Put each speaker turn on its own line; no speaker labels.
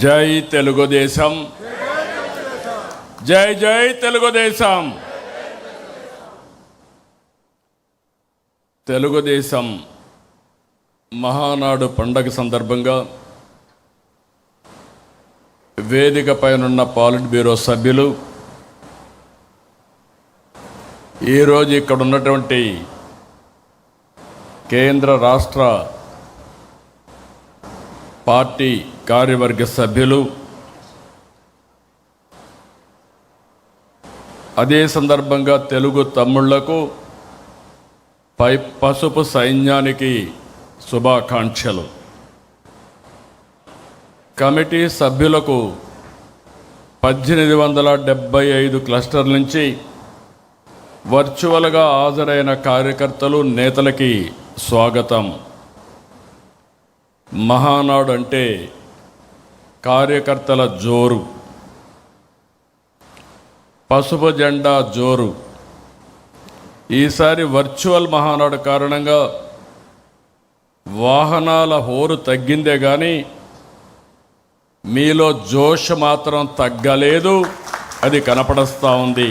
జై తెలుగుదేశం, జై జై తెలుగుదేశం. తెలుగుదేశం మహానాడు పండగ సందర్భంగా వేదిక పైనున్న పాలిట్ బ్యూరో సభ్యులు, ఈరోజు ఇక్కడ ఉన్నటువంటి కేంద్ర రాష్ట్ర పార్టీ కార్యవర్గ సభ్యులు, అదే సందర్భంగా తెలుగు తమ్ముళ్లకు పసుపు సైన్యానికి శుభాకాంక్షలు. కమిటీ సభ్యులకు 1875 క్లస్టర్ నుంచి వర్చువల్గా హాజరైన కార్యకర్తలు, నేతలకి స్వాగతం. మహానాడు అంటే కార్యకర్తల జోరు, పసుపు జెండా జోరు. ఈసారి వర్చువల్ మహానాడు కారణంగా వాహనాల హోరు తగ్గిందే కానీ మీలో జోష్ మాత్రం తగ్గలేదు, అది కనపడస్తూ ఉంది.